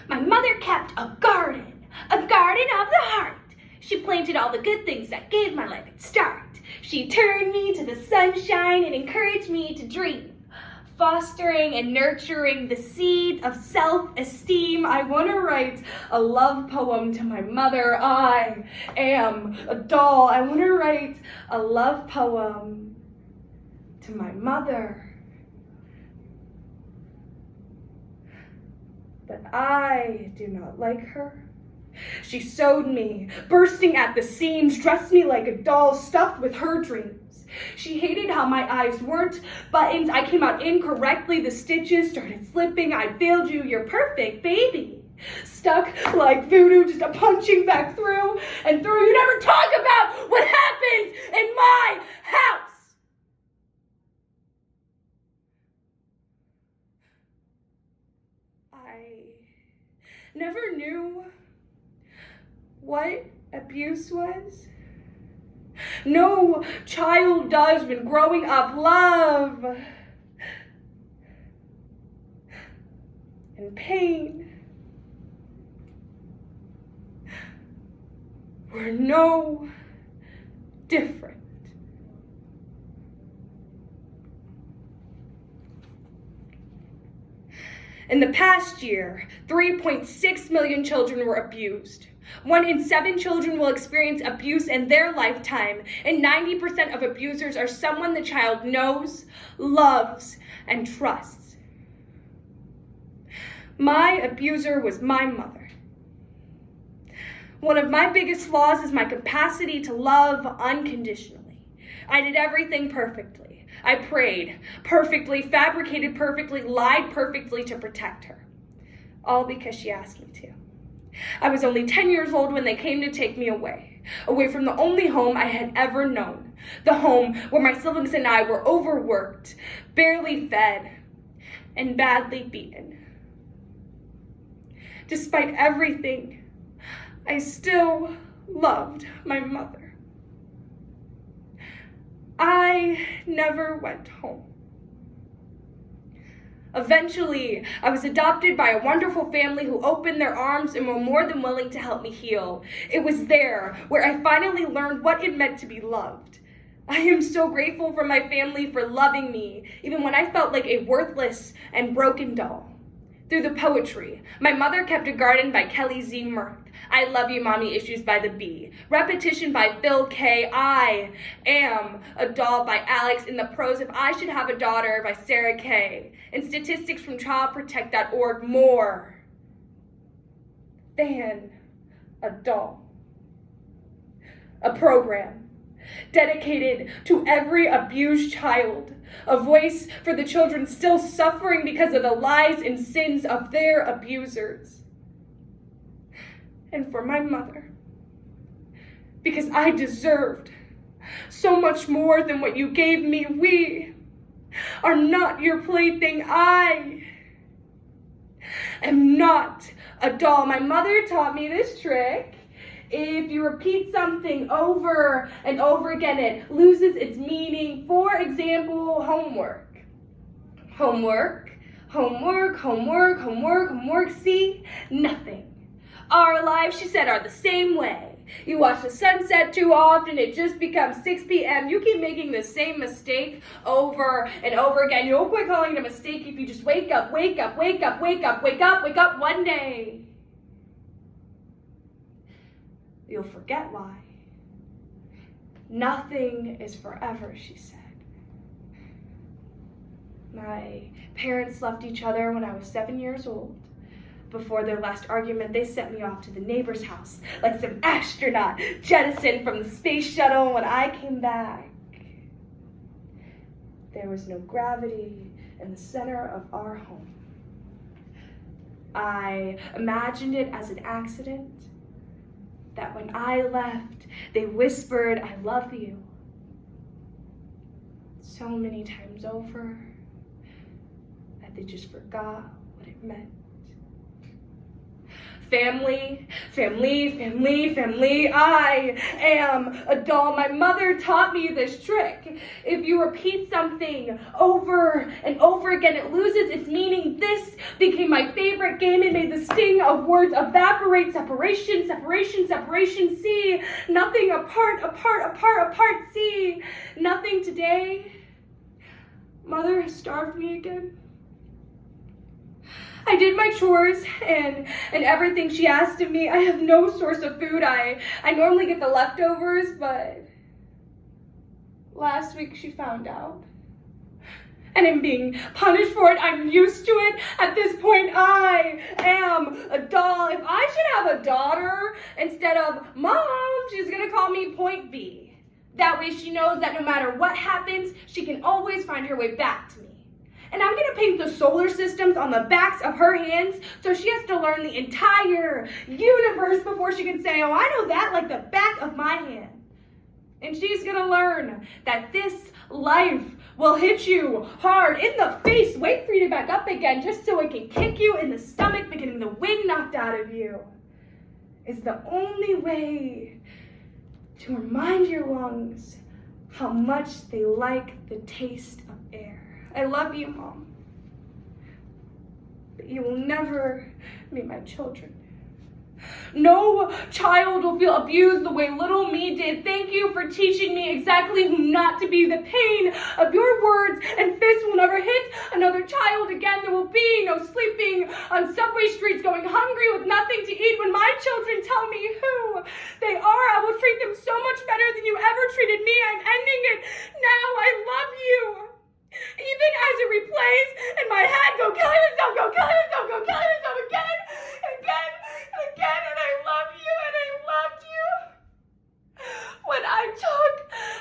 My mother kept a garden of the heart. She planted all the good things that gave my life its start. She turned me to the sunshine and encouraged me to dream, fostering and nurturing the seeds of self-esteem. I want to write a love poem to my mother. I am a doll. I want to write a love poem to my mother. But I do not like her. She sewed me, bursting at the seams, dressed me like a doll stuffed with her dreams. She hated how my eyes weren't buttons. I came out incorrectly. The stitches started slipping. I failed you. You're perfect, baby. Stuck like voodoo, just a punching back through and through. You never talk about what happens in my house. I never knew what abuse was. No child does when growing up. Love and pain were no different. In the past year, 3.6 million children were abused. 1 in 7 children will experience abuse in their lifetime, and 90% of abusers are someone the child knows, loves, and trusts. My abuser was my mother. One of my biggest flaws is my capacity to love unconditionally. I did everything perfectly. I prayed perfectly, fabricated perfectly, lied perfectly to protect her, all because she asked me to. I was only 10 years old when they came to take me away from the only home I had ever known, the home where my siblings and I were overworked, barely fed, and badly beaten. Despite everything, I still loved my mother. I never went home. Eventually, I was adopted by a wonderful family who opened their arms and were more than willing to help me heal. It was there where I finally learned what it meant to be loved. I am so grateful for my family for loving me, even when I felt like a worthless and broken doll. Through the poetry, My Mother Kept a Garden by Kelly Z. Mirth, I Love You Mommy Issues by The Bee, Repetition by Phil K., I Am a Doll by Alex, in the prose If I Should Have a Daughter by Sarah K., and statistics from childprotect.org, more than a doll. A program dedicated to every abused child, a voice for the children still suffering because of the lies and sins of their abusers. And for my mother, because I deserved so much more than what you gave me. We are not your plaything. I am not a doll. My mother taught me this trick. If you repeat something over and over again, it loses its meaning. For example, homework. Homework, homework, homework, homework, homework. See? Nothing. Our lives, she said, are the same way. You watch the sunset too often, it just becomes 6 p.m. You keep making the same mistake over and over again. You'll quit calling it a mistake if you just wake up, wake up, wake up, wake up, wake up, wake up one day. You'll forget why. Nothing is forever, she said. My parents left each other when I was 7 years old. Before their last argument, they sent me off to the neighbor's house like some astronaut jettisoned from the space shuttle. When I came back, there was no gravity in the center of our home. I imagined it as an accident, that when I left, they whispered, I love you, so many times over, that they just forgot what it meant. Family, family, family, family. I am a doll. My mother taught me this trick. If you repeat something over and over again, it loses its meaning. This became my favorite game. It made the sting of words evaporate. Separation, separation, separation. See, nothing apart, apart, apart, apart. See, nothing today. Mother has starved me again. I did my chores and everything she asked of me. I have no source of food. I normally get the leftovers, but last week she found out. And I'm being punished for it. I'm used to it. At this point, I am a doll. If I should have a daughter, instead of Mom, she's gonna call me Point B. That way she knows that no matter what happens, she can always find her way back to me. And I'm gonna paint the solar systems on the backs of her hands so she has to learn the entire universe before she can say, oh, I know that like the back of my hand. And she's gonna learn that this life will hit you hard in the face, wait for you to back up again just so it can kick you in the stomach, getting the wind knocked out of you. Is the only way to remind your lungs how much they like the taste of air. I love you, Mom, but you will never be my children. No child will feel abused the way little me did. Thank you for teaching me exactly who not to be. The pain of your words and fists will never hit another child again. There will be no sleeping on subway streets, going hungry with nothing to eat. When my children tell me who they are, I will treat them so much better than you ever treated me. I'm ending it now. I love you. Even as it replays in my head, go kill yourself, go kill yourself, go kill yourself again, again, and again, and I love you, and I loved you. When I took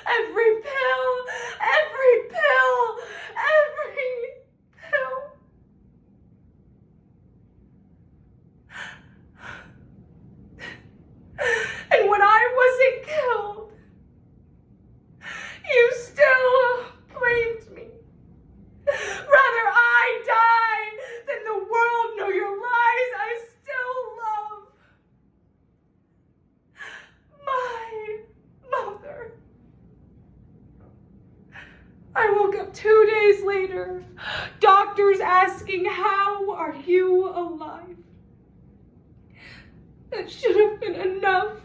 every pill, every pill, every pill. And when I wasn't killed, you still blamed me. Rather I die than the world know your lies. I still love my mother. I woke up 2 days later, doctors asking, how are you alive? That should have been enough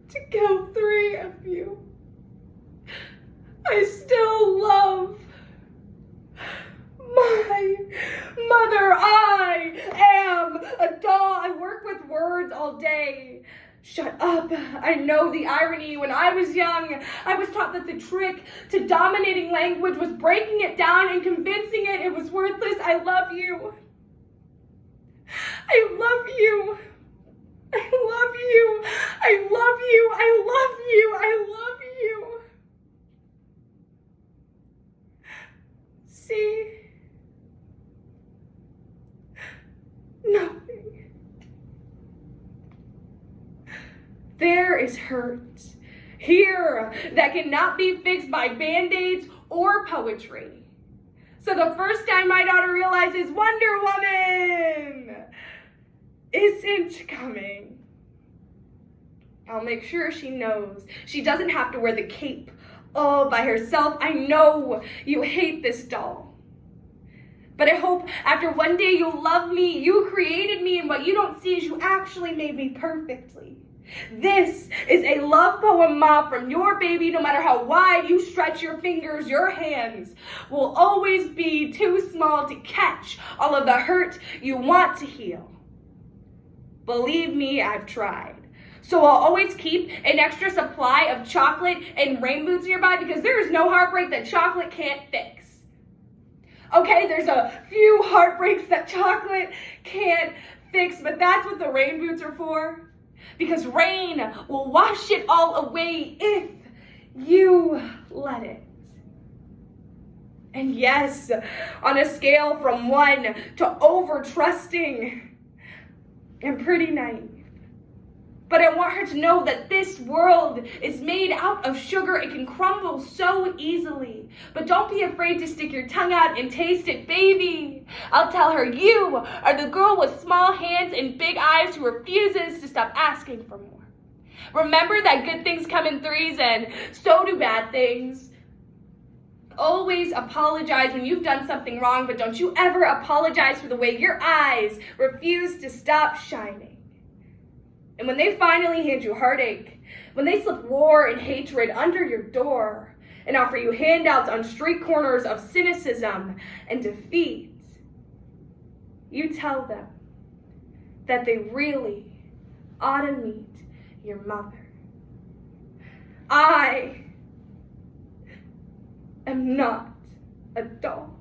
to kill 3 of you. I still love my mother. I am a doll. I work with words all day. Shut up. I know the irony. When I was young, I was taught that the trick to dominating language was breaking it down and convincing it was worthless. I love you. I love you. I love you. I love you. I love you. I love you. See? Nothing. There is hurt here that cannot be fixed by band-aids or poetry. So the first time my daughter realizes Wonder Woman isn't coming, I'll make sure she knows she doesn't have to wear the cape all by herself. I know you hate this doll, but I hope after one day you'll love me. You created me, and what you don't see is you actually made me perfectly. This is a love poem, Ma, from your baby. No matter how wide you stretch your fingers, your hands will always be too small to catch all of the hurt you want to heal. Believe me, I've tried. So I'll always keep an extra supply of chocolate and rain boots nearby, because there is no heartbreak that chocolate can't fix. Okay, there's a few heartbreaks that chocolate can't fix, but that's what the rain boots are for. Because rain will wash it all away if you let it. And yes, on a scale from 1 to over trusting, I'm pretty naive. But I want her to know that this world is made out of sugar. It can crumble so easily. But don't be afraid to stick your tongue out and taste it, baby. I'll tell her you are the girl with small hands and big eyes who refuses to stop asking for more. Remember that good things come in threes, and so do bad things. Always apologize when you've done something wrong, but don't you ever apologize for the way your eyes refuse to stop shining. And when they finally hand you heartache, when they slip war and hatred under your door and offer you handouts on street corners of cynicism and defeat, you tell them that they really ought to meet your mother. I am not a doll.